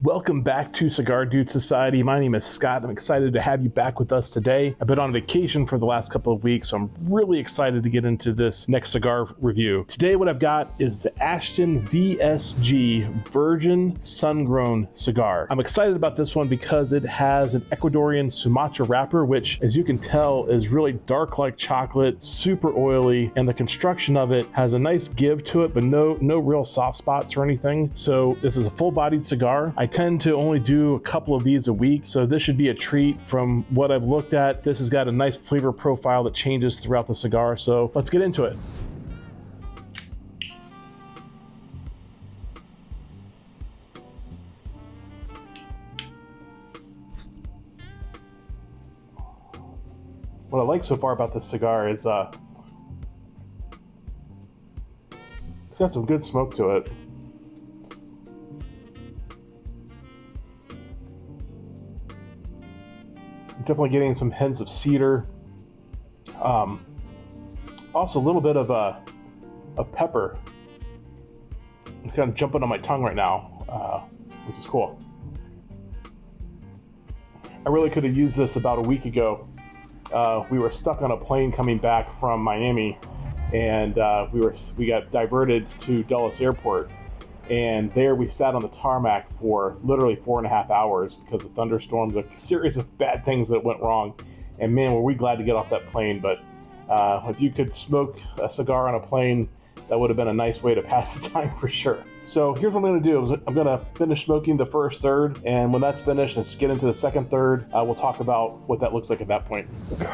Welcome back to Cigar Dude Society. My name is Scott. I'm excited to have you back with us today. I've been on vacation for the last couple of weeks, so I'm really excited to get into this next cigar review. Today, what I've got is the Ashton VSG Virgin Sun-Grown Cigar. I'm excited about this one because it has an Ecuadorian Sumatra wrapper, which, as you can tell, is really dark like chocolate, super oily, and the construction of it has a nice give to it, but no real soft spots or anything. So this is a full-bodied cigar. I tend to only do a couple of these a week, so this should be a treat. From what I've looked at, this has got a nice flavor profile that changes throughout the cigar, so let's get into it. What I like so far about this cigar is it's got some good smoke to it. Definitely getting some hints of cedar. Also a little bit of pepper. It's kind of jumping on my tongue right now, which is cool. I really could have used this about a week ago. We were stuck on a plane coming back from Miami, and we got diverted to Dulles Airport. And there we sat on the tarmac for literally 4.5 hours because of thunderstorms, a series of bad things that went wrong. And man, were we glad to get off that plane. But if you could smoke a cigar on a plane, that would have been a nice way to pass the time for sure. So here's what I'm going to do. I'm going to finish smoking the first third, and when that's finished, let's get into the second third. We'll talk about what that looks like at that point.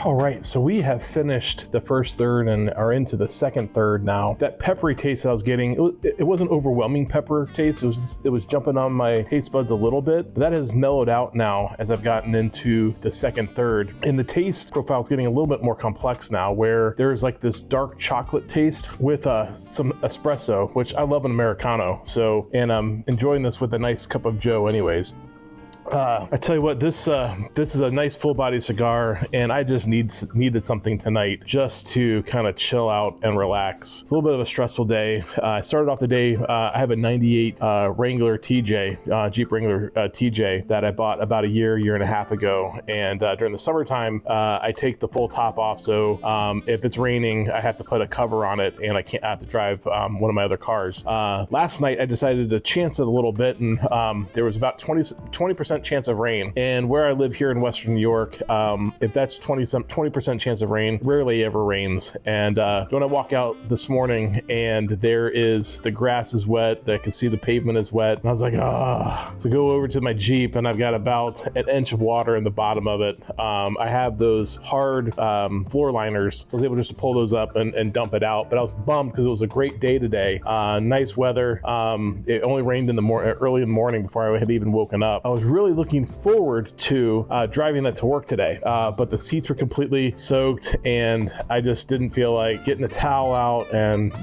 All right, so we have finished the first third and are into the second third now. That peppery taste that I was getting, it wasn't overwhelming pepper taste. It was jumping on my taste buds a little bit, but that has mellowed out now as I've gotten into the second third. And the taste profile is getting a little bit more complex now, where there's like this dark chocolate taste with some espresso, which I love an Americano. So, and I'm enjoying this with a nice cup of Joe anyways. I tell you what, this is a nice full-bodied cigar, and I just needed something tonight just to kind of chill out and relax. It's a little bit of a stressful day. I started off the day, I have a 98 Wrangler TJ, Jeep Wrangler TJ that I bought about a year and a half ago. And during the summertime, I take the full top off. So if it's raining, I have to put a cover on it, and I have to drive one of my other cars. Last night, I decided to chance it a little bit, and there was about 20% chance of rain. And where I live here in Western New York, if that's 20% chance of rain, rarely ever rains. And when I walk out this morning and the grass is wet, I can see the pavement is wet, and I was like, So go over to my Jeep, and I've got about an inch of water in the bottom of it. I have those hard floor liners, so I was able just to pull those up and dump it out. But I was bummed because it was a great day today. Nice weather. It only rained early in the morning before I had even woken up. I was really looking forward to driving that to work today, but the seats were completely soaked, and I just didn't feel like getting a towel out and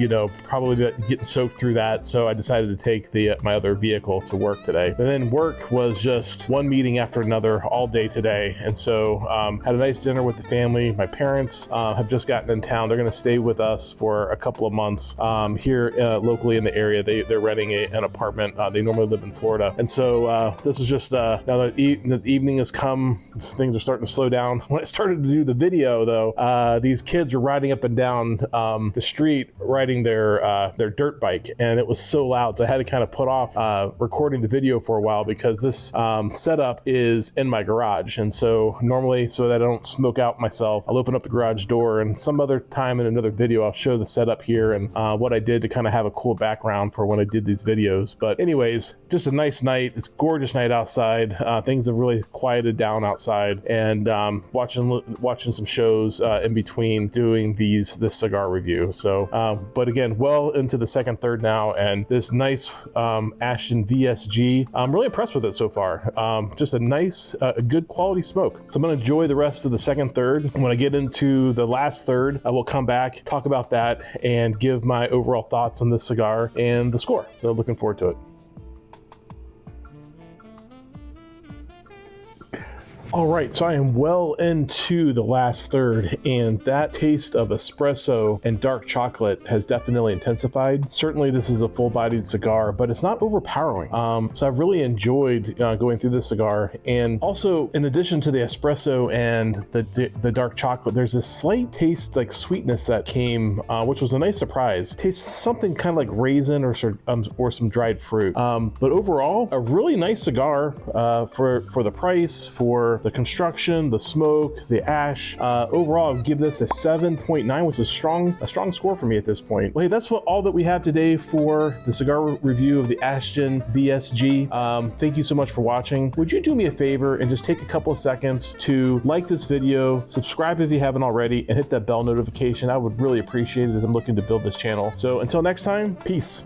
probably getting soaked through that. So I decided to take my other vehicle to work today. And then work was just one meeting after another all day today, and so had a nice dinner with the family. My parents have just gotten in town. They're going to stay with us for a couple of months here locally in the area. They're renting an apartment. They normally live in Florida, and so this is just now that the evening has come, things are starting to slow down. When I started to do the video, though, these kids were riding up and down the street riding their dirt bike, and it was so loud, so I had to kind of put off recording the video for a while because this setup is in my garage. And so normally, so that I don't smoke out myself, I'll open up the garage door, and some other time in another video I'll show the setup here and what I did to kind of have a cool background for when I did these videos. But anyways, just a nice night. It's a gorgeous night outside. Things have really quieted down outside, and watching some shows in between doing this cigar review. So, but again, well into the second third now, and this nice Ashton VSG, I'm really impressed with it so far. Just a nice, good quality smoke. So I'm gonna enjoy the rest of the second third. When I get into the last third, I will come back, talk about that, and give my overall thoughts on this cigar and the score. So looking forward to it. All right, so I am well into the last third, and that taste of espresso and dark chocolate has definitely intensified. Certainly this is a full-bodied cigar, but it's not overpowering. So I've really enjoyed going through this cigar. And also, in addition to the espresso and the dark chocolate, there's this slight taste, like sweetness that came, which was a nice surprise. Tastes something kind of like raisin or some dried fruit. But overall, a really nice cigar for the price, for the construction, the smoke, the ash. Overall, I'll give this a 7.9, which is a strong score for me at this point. Well, hey, that's all that we have today for the cigar review of the Ashton VSG. Thank you so much for watching. Would you do me a favor and just take a couple of seconds to like this video, subscribe if you haven't already, and hit that bell notification? I would really appreciate it as I'm looking to build this channel. So until next time, peace.